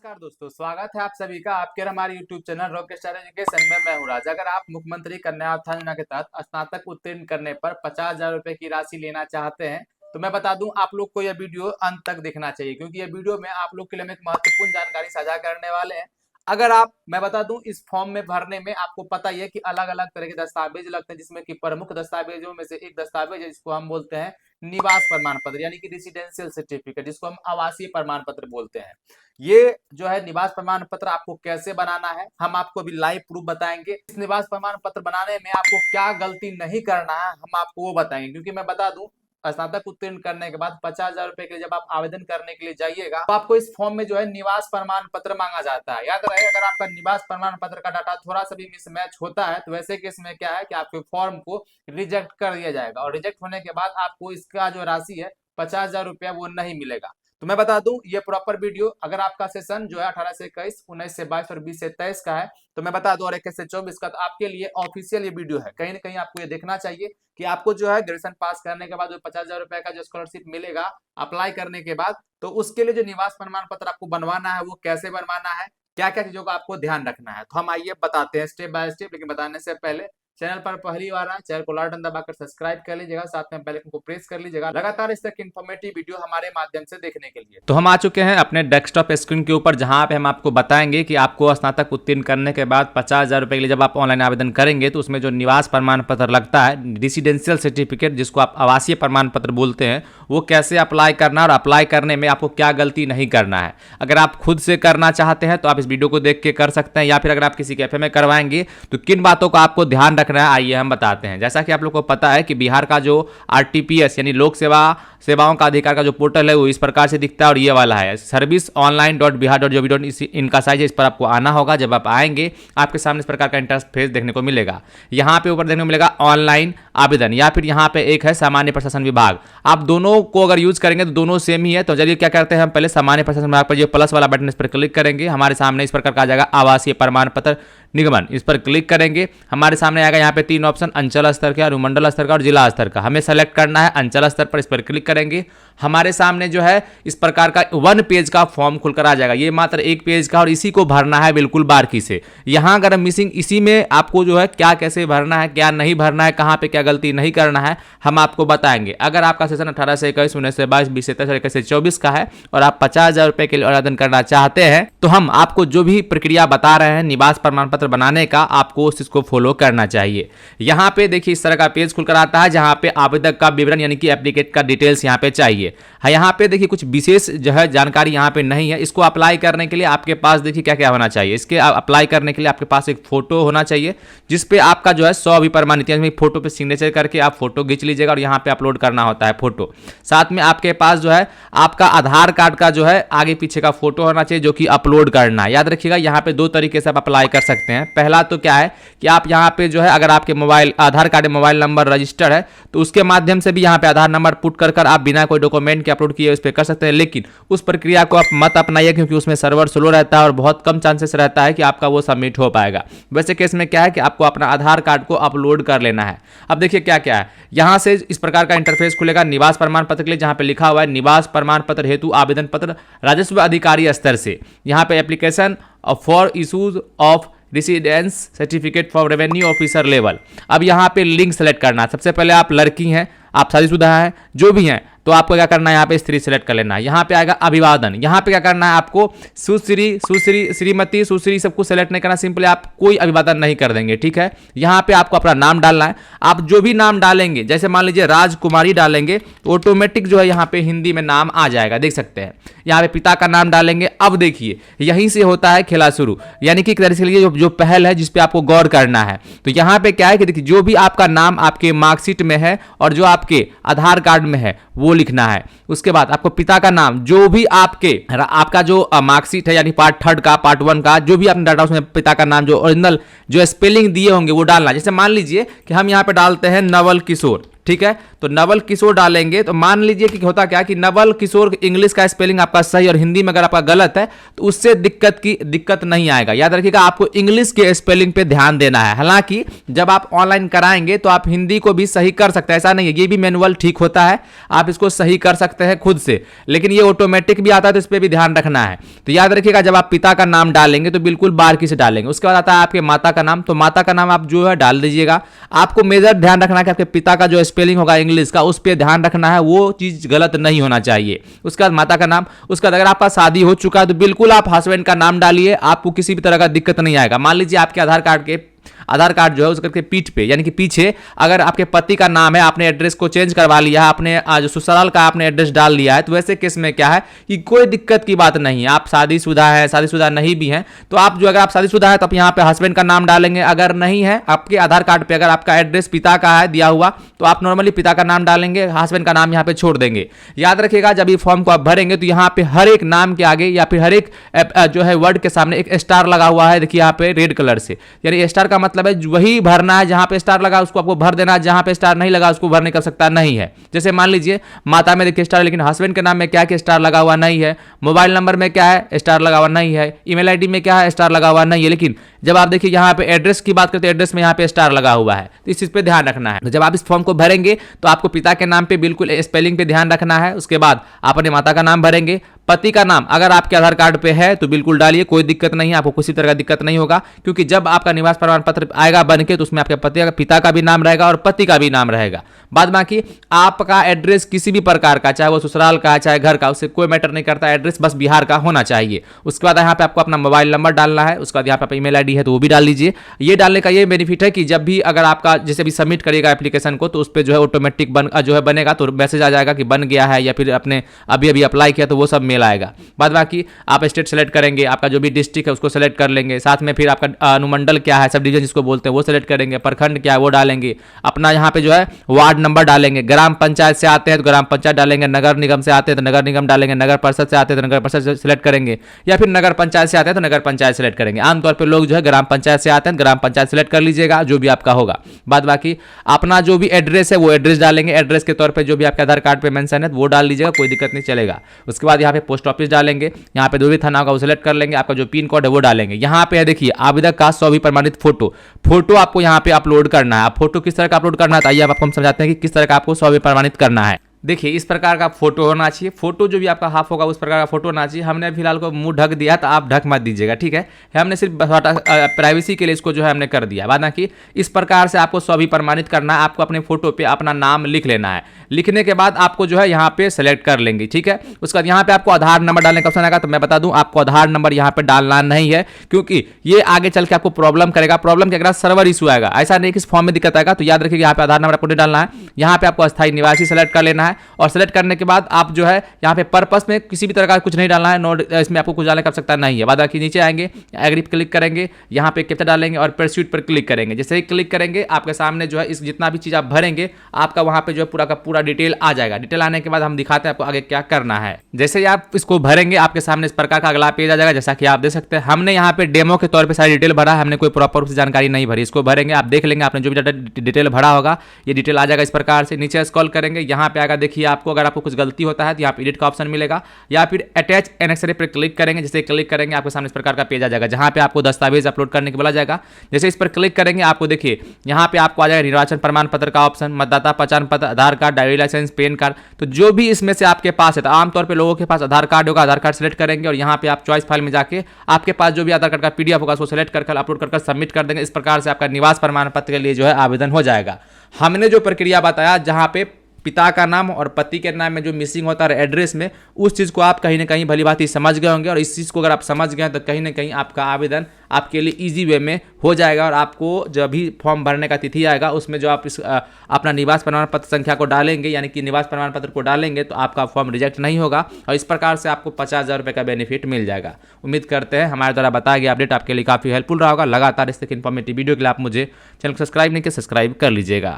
नमस्कार दोस्तों, स्वागत है आप सभी का आपके और हमारे YouTube channel rock star education में। मैं हूं राज। अगर आप मुख्यमंत्री कन्या उत्थान योजना के तहत स्नातक उत्तीर्ण करने पर 50,000 रुपए की राशि लेना चाहते हैं तो मैं बता दूं आप लोग को यह वीडियो अंत तक देखना चाहिए, क्योंकि यह वीडियो में आप लोग के लिए हम एक महत्वपूर्ण जानकारी साझा करने वाले हैं। अगर आप मैं बता दूं इस फॉर्म में भरने में आपको पता ही है कि अलग अलग तरह के दस्तावेज लगते हैं, जिसमें कि प्रमुख दस्तावेजों में से एक दस्तावेज है जिसको हम बोलते हैं निवास प्रमाण पत्र, यानी कि रेसिडेंशियल सर्टिफिकेट, जिसको हम आवासीय प्रमाण पत्र बोलते हैं। ये जो है निवास प्रमाण पत्र आपको कैसे बनाना है हम आपको अभी लाइव प्रूफ बताएंगे। इस निवास प्रमाण पत्र बनाने में आपको क्या गलती नहीं करना है हम आपको वो बताएंगे, क्योंकि मैं बता दूं स्नातक उत्तीर्ण करने के बाद 50,000 रुपए के लिए जब आप आवेदन करने के लिए जाइएगा तो आपको इस फॉर्म में जो है निवास प्रमाण पत्र मांगा जाता है। याद रहे, अगर आपका निवास प्रमाण पत्र का डाटा थोड़ा सा भी मिसमैच होता है तो वैसे केस में क्या है कि आपके फॉर्म को रिजेक्ट कर दिया जाएगा, और रिजेक्ट होने के बाद आपको इसका जो राशि है 50,000 रुपया वो नहीं मिलेगा। तो मैं बता दूं ये प्रॉपर वीडियो, अगर आपका सेशन जो है 18 से 21, 19 से 22 और 20 से 23 का है तो मैं बता दूं, और 21 से 24 का, तो आपके लिए ऑफिशियल ये वीडियो है। कहीं ना कहीं आपको ये देखना चाहिए कि आपको जो है ग्रेजुएशन पास करने के बाद जो 50,000 रुपए का जो स्कॉलरशिप मिलेगा अप्लाई करने के बाद, तो उसके लिए जो निवास प्रमाण पत्र आपको बनवाना है वो कैसे बनवाना है, क्या क्या चीजों का आपको ध्यान रखना है, तो हम आइए बताते हैं स्टेप बाय स्टेप। लेकिन बताने से पहले चैनल पर पहली बार आए चैनल को लाल बटन दबाकर सब्सक्राइब कर लीजिएगा, साथ में बेल आइकन को प्रेस कर लीजिएगा लगातार इस तरह की इंफॉर्मेटिव वीडियो हमारे माध्यम से देखने के लिए। तो हम आ चुके हैं अपने डेस्कटॉप स्क्रीन के ऊपर, जहां पे हम आपको बताएंगे कि आपको स्नातक उत्तीर्ण करने के बाद 50,000 रुपए के लिए जब आप ऑनलाइन आवेदन करेंगे तो उसमें जो निवास प्रमाण पत्र लगता है, रेसिडेंशियल सर्टिफिकेट जिसको आप आवासीय प्रमाण पत्र बोलते हैं, वो कैसे अप्लाई करना और अप्लाई करने में आपको क्या गलती नहीं करना है। अगर आप खुद से करना चाहते हैं तो आप इस वीडियो को देख के कर सकते हैं, या फिर अगर आप किसी कैफे में करवाएंगे तो किन बातों का आपको ध्यान रखना है आइए हम बताते हैं। जैसा कि आप लोग को पता है कि बिहार का जो आरटीपीएस यानी लोक सेवाओं का अधिकार का जो पोर्टल है वो इस प्रकार से दिखता है, और ये वाला है serviceonline.bihar.gov.in इनका साइज है। इस पर आपको आना होगा। जब आप आएंगे आपके सामने इस प्रकार का इंटरफेस देखने को मिलेगा। यहाँ पे ऊपर देखने को मिलेगा ऑनलाइन आवेदन, या फिर यहाँ पे एक है सामान्य प्रशासन विभाग। आप दोनों को अगर यूज करेंगे तो दोनों सेम ही है। तो चलिए क्या करते हैं, हम पहले सामान्य प्रशासन विभाग पर जो प्लस वाला बटन इस पर क्लिक करेंगे, हमारे सामने इस प्रकार का आ जाएगा आवासीय प्रमाण पत्र निगमन। इस पर क्लिक करेंगे, हमारे सामने आएगा यहाँ पे 3 ऑप्शन, अंचल स्तर का, अनुमंडल स्तर का और जिला स्तर का। हमें सेलेक्ट करना है अंचल स्तर पर। इस पर क्लिक करेंगे, हमारे सामने जो है इस प्रकार का 1 पेज का फॉर्म खुलकर आ जाएगा। ये मात्र 1 पेज का, और इसी को भरना है बिल्कुल बारीकी से। यहाँ अगर मिसिंग, इसी में आपको जो है क्या कैसे भरना है, क्या नहीं भरना है, कहाँ पे क्या गलती नहीं करना है हम आपको बताएंगे। अगर आपका सेशन 18 से 21, 19 से 22, 20 से 23 और 21 से 24 का है और आप 50,000 रुपए के लिए आवेदन करना चाहते हैं तो हम आपको जो भी प्रक्रिया बता रहे हैं निवास प्रमाण पत्र बनाने का, आपको उस चीज को फॉलो करना चाहिए। यहाँ पे देखिए इस तरह का पेज खुलकर आता है, जहाँ पे आवेदक का विवरण यानी कि एप्लीकेट का डिटेल्स यहाँ पे चाहिए। यहाँ पे देखिए कुछ विशेष जो है जानकारी यहाँ पे नहीं है। इसको अप्लाई करने के लिए आपके पास देखिए क्या क्या होना चाहिए। इसके अप्लाई करने के लिए आपके पास एक फोटो होना चाहिए, जिसपे आपका जो है 100 भी प्रमाणित है। फोटो पे सिग्नेचर करके आप फोटो खींच लीजिएगा और यहाँ पे अपलोड करना होता है फोटो। साथ में आपके पास जो है आपका आधार कार्ड का जो है आगे पीछे का फोटो होना चाहिए, जो कि अपलोड करना है। याद रखिएगा यहाँ पे 2 तरीके से आप अप्लाई कर सकते हैं। पहला तो क्या है कि आप यहाँ पे जो है अगर आपके आधार कार्ड में मोबाइल नंबर रजिस्टर्ड है तो उसके माध्यम से भी यहाँ पे आधार नंबर पुट कर आप बिना कोई डॉक्यूमेंट के अपलोड किए उस पर कर सकते हैं। लेकिन उस प्रक्रिया को आप मत अपनाइए, क्योंकि उसमें सर्वर स्लो रहता है और बहुत कम चांसेस रहता है कि आपका वो सबमिट हो पाएगा। वैसे केस में क्या है कि आपको अपना आधार कार्ड को अपलोड कर लेना है। अब देखिए क्या क्या है, यहां से इस प्रकार का इंटरफेस खुलेगा निवास प्रमाण पत्र के लिए, जहां पे लिखा हुआ है निवास प्रमाण पत्र हेतु आवेदन पत्र राजस्व अधिकारी स्तर से। यहाँ पे application for issues of residence certificate for revenue officer level. अब यहाँ पे लिंक सेलेक्ट करना है। सबसे पहले आप लड़की हैं, आप शादीशुदा हैं, जो भी हैं, तो आपको क्या करना है यहाँ पे स्त्री सेलेक्ट कर लेना है। यहाँ पे आएगा अभिवादन, यहाँ पे क्या करना है आपको सुश्री, श्रीमती, सुश्री सबको सेलेक्ट नहीं करना, सिंपली आप कोई अभिवादन नहीं कर देंगे, ठीक है। यहाँ पे आपको अपना नाम डालना है। आप जो भी नाम डालेंगे, जैसे मान लीजिए राजकुमारी डालेंगे तो ऑटोमेटिक जो है यहाँ पे हिंदी में नाम आ जाएगा, देख सकते हैं। यहाँ पे पिता का नाम डालेंगे। अब देखिए यहीं से होता है खेला शुरू, यानी कि एक तरह से जो पहल है जिसपे आपको गौर करना है। तो यहाँ पे क्या है कि देखिए जो भी आपका नाम आपके मार्कशीट में है और जो आपके आधार कार्ड में है वो लिखना है। उसके बाद आपको पिता का नाम, जो भी आपका जो मार्कशीट है यानी पार्ट 3 का, पार्ट 1 का, जो भी आपने डाटा उसमें पिता का नाम जो ओरिजिनल जो स्पेलिंग दिए होंगे वो डालना। जैसे मान लीजिए कि हम यहाँ पे डालते हैं नवल किशोर, ठीक है। तो नवल किशोर डालेंगे तो मान लीजिए कि होता क्या कि नवल किशोर इंग्लिश का स्पेलिंग आपका सही और हिंदी में अगर आपका गलत है तो उससे दिक्कत नहीं आएगा। याद रखिएगा आपको इंग्लिश के स्पेलिंग पे ध्यान देना है। हालांकि जब आप ऑनलाइन कराएंगे तो आप हिंदी को भी सही कर सकते हैं, ऐसा नहीं है, ये भी मैनुअल ठीक होता है, आप इसको सही कर सकते हैं खुद से, लेकिन ये ऑटोमेटिक भी आता है तो इस पर भी ध्यान रखना है। तो याद रखिएगा जब आप पिता का नाम डालेंगे तो बिल्कुल बारीकी से डालेंगे। उसके बाद आता है आपके माता का नाम, तो माता का नाम आप जो है डाल दीजिएगा। आपको मेजर ध्यान रखना है कि आपके पिता का जो स्पेलिंग होगा इंग्लिश का उस पर ध्यान रखना है, वो चीज गलत नहीं होना चाहिए। उसके बाद माता का नाम, उसके बाद अगर आपका शादी हो चुका है तो बिल्कुल आप हस्बैंड का नाम डालिए, आपको किसी भी तरह का दिक्कत नहीं आएगा। मान लीजिए आपके आधार कार्ड जो है उसके पीठ पे यानी कि पीछे अगर आपके पति का नाम है, आपने एड्रेस को चेंज करवा लिया है, आपने जो ससुराल का आपने एड्रेस डाल लिया है, तो वैसे केस में क्या है कि कोई दिक्कत की बात नहीं है। आप शादीशुदा है, शादीशुदा नहीं भी हैं तो आप जो अगर आप शादीशुदा है तो आप यहाँ पे हस्बैंड का नाम डालेंगे। अगर नहीं है आपके आधार कार्ड पे अगर आपका एड्रेस पिता का है दिया हुआ तो आप नॉर्मली पिता का नाम डालेंगे, हस्बैंड का नाम यहाँ पे छोड़ देंगे। याद रखिएगा जब ये फॉर्म को आप भरेंगे तो यहाँ पे हर एक नाम के आगे या फिर हर एक जो है वर्ड के सामने एक स्टार लगा हुआ है, देखिए यहाँ पे रेड कलर से, यानी स्टार का मतलब है वही भरना है, जहां पे स्टार लगा उसको आपको भर देना है, जहां पे स्टार नहीं लगा उसको भरने का सकता नहीं है। जैसे मान लीजिए माता में देखिए स्टार है, लेकिन हस्बैंड के नाम में क्या है कि स्टार लगा हुआ नहीं है, मोबाइल नंबर में क्या है स्टार लगा हुआ नहीं है, ईमेल आईडी में क्या है स्टार लगा हुआ नहीं है, लेकिन जब आप देखिए यहाँ पे एड्रेस की बात करते हैं एड्रेस में यहाँ पे स्टार लगा हुआ है, तो इस चीज पे ध्यान रखना है। तो जब आप इस फॉर्म को भरेंगे तो आपको पिता के नाम पे बिल्कुल स्पेलिंग पे ध्यान रखना है। उसके बाद आप अपने माता का नाम भरेंगे, पति का नाम अगर आपके आधार कार्ड पे है तो बिल्कुल डालिए, कोई दिक्कत नहीं है, आपको किसी तरह का दिक्कत नहीं होगा, क्योंकि जब आपका निवास प्रमाण पत्र आएगा बनके तो उसमें आपके पिता का भी नाम रहेगा और पति का भी नाम रहेगा। बाद बाकी आपका एड्रेस किसी भी प्रकार का, चाहे वो ससुराल का चाहे घर का, उससे कोई मैटर नहीं करता, एड्रेस बस बिहार का होना चाहिए। उसके बाद यहाँ पे आपको अपना मोबाइल नंबर डालना है, उसके बाद यहाँ पे ईमेल आईडी है तो वो भी डाल लीजिए। ये डालने का ये बेनिफिट है कि जब भी अगर आपका जैसे भी सबमिट करिएगा एप्लीकेशन को तो उस पर जो है ऑटोमेटिक जो है बनेगा, तो मैसेज आ जाएगा कि बन गया है, या फिर अपने अभी अप्लाई किया तो वो सब मेल आएगा। बाद बाकी आप स्टेट सेलेक्ट करेंगे, आपका जो भी डिस्ट्रिक्ट है उसको सेलेक्ट कर लेंगे, साथ में फिर आपका अनुमंडल क्या है, सब डिवीजन जिसको बोलते हैं वो सेलेक्ट करेंगे, प्रखंड क्या है वो डालेंगे, अपना यहाँ पे जो है वार्ड नंबर डालेंगे, ग्राम पंचायत से आते हैं तो ग्राम पंचायत डालेंगे, नगर निगम से आते हैं तो नगर निगम डालेंगे, नगर परिषद से आते हैं तो नगर परिषद सेलेक्ट करेंगे, या फिर नगर पंचायत से आते हैं तो नगर पंचायत सेलेक्ट करेंगे। आमतौर पर लोग जो है ग्राम पंचायत से आते हैं ग्राम पंचायत सेलेक्ट कर लीजिएगा, जो भी आपका होगा। बाद बाकी अपना जो भी एड्रेस है वो एड्रेस डालेंगे, एड्रेस के तौर पे जो भी आपके आधार कार्ड पे मेंशन है वो डाल लीजिएगा, कोई दिक्कत नहीं चलेगा। उसके बाद यहाँ पे पोस्ट ऑफिस डालेंगे, यहाँ पे जो भी थाना होगा वो सेलेक्ट कर लेंगे, आपका जो पिन कोड है वो डालेंगे। यहाँ पे देखिए आवेदक का 100 प्रमाणित फोटो आपको यहाँ पे अपलोड करना है। आप फोटो किस तरह का अपलोड करना है तो आइए आपको हम समझाते हैं कि किस तरह का आपको 100 प्रमाणित करना है। देखिए इस प्रकार का फोटो होना चाहिए, फोटो जो भी आपका हाफ होगा उस प्रकार का फोटो होना चाहिए। हमने फिलहाल को मुंह ढक दिया तो आप ढक मत दीजिएगा, ठीक है, हमने सिर्फ प्राइवेसी के लिए इसको जो है हमने कर दिया। बाकी इस प्रकार से आपको सभी प्रमाणित करना है, आपको अपने फोटो पे अपना नाम लिख लेना है। लिखने के बाद आपको जो है यहाँ पे सेलेक्ट कर लेंगे, ठीक है। उसके बाद यहाँ पे आपको आधार नंबर डालने का ऑप्शन आएगा, तो मैं बता दूं आपको आधार नंबर यहाँ पे डालना नहीं है, क्योंकि ये आगे चल के आपको प्रॉब्लम करेगा। प्रॉब्लम क्या करेगा, सर्वर इशू आएगा, ऐसा नहीं कि इस फॉर्म में दिक्कत आएगा। तो याद रखिए यहाँ पे आधार नंबर आपको नहीं डालना है, यहाँ पे आपको अस्थायी निवासी सेलेक्ट कर लेना है, और सेलेक्ट करने के बाद आप जो है यहाँ पे पर्पस में किसी भी तरह का कुछ नहीं डालना है, नोट इसमें आपको कुछ डालने की आवश्यकता नहीं है। बाद बाकी नीचे आएंगे, एग्री पे क्लिक करेंगे, यहाँ पे कैप्चा डालेंगे और परस्यूट पर क्लिक करेंगे। जैसे ही क्लिक करेंगे आपके सामने जो है इस जितना भी चीज आप भरेंगे आपका वहां पे जो है पूरा का पूरा डिटेल आ जाएगा। डिटेल आने के बाद हम दिखाते हैं आपको आगे क्या करना है। जैसे ही आप इसको भरेंगे आपके सामने इस प्रकार का अगला पेज आ जाएगा, जैसा कि आप देख सकते हैं। हमने यहाँ पे डेमो के तौर पे सारी डिटेल भरा है, हमने कोई प्रॉपर रूप से जानकारी नहीं भरी। इसको भरेंगे, आप देख लेंगे आपने जो भी डिटेल भरा होगा ये डिटेल आ जाएगा इस प्रकार से। नीचे स्क्रॉल करेंगे, यहाँ पे आएगा, देखिए आपको अगर आपको कुछ गलती होता है तो यहाँ पे एडिट का ऑप्शन मिलेगा, या फिर अटैच एनेक्सरी पर क्लिक करेंगे। जैसे क्लिक करेंगे आपके सामने इस प्रकार का पेज आ जाएगा, जहाँ पे आपको दस्तावेज अपलोड करने के बोला जाएगा। जैसे इस पर क्लिक करेंगे आपको देखिए यहाँ पे आपको आ जाएगा निर्वाचन प्रमाण पत्र का ऑप्शन, मतदाता पहचान पत्र, Aadhaar card, driving licence, PAN card. तो जो भी इसमें से आपके पास है, तो आमतौर पे लोगों के पास आधार कार्ड होगा, आधार कार्ड सेलेक्ट करेंगे और यहाँ पे आप चॉइस फाइल में जाके आपके पास जो भी आधार कार्ड का पीडीएफ होगा उसको सेलेक्ट कर अपलोड कर सबमिट कर देंगे। इस प्रकार से आपका निवास प्रमाण पत्र के लिए जो है आवेदन हो जाएगा। हमने जो प्रक्रिया बताया, जहाँ पे पिता का नाम और पति के नाम में जो मिसिंग होता है एड्रेस में, उस चीज़ को आप कहीं ना कहीं भली बात ही समझ गए होंगे, और इस चीज़ को अगर आप समझ गए तो कहीं ना कहीं आपका आवेदन आपके लिए इजी वे में हो जाएगा। और आपको जब भी फॉर्म भरने का तिथि आएगा उसमें जो आप अपना निवास प्रमाण पत्र संख्या को डालेंगे, यानी कि निवास प्रमाण पत्र को डालेंगे, तो आपका फॉर्म रिजेक्ट नहीं होगा, और इस प्रकार से आपको 50,000 रुपये का बेनिफिट मिल जाएगा। उम्मीद करते हैं हमारे द्वारा बताया गया अपडेट आपके लिए काफ़ी हेल्पफुल रहा होगा। लगातार इस तरह की इन्फॉर्मेटिव वीडियो के लिए आप मुझे चैनल को सब्सक्राइब नहीं किया, सब्सक्राइब कर लीजिएगा।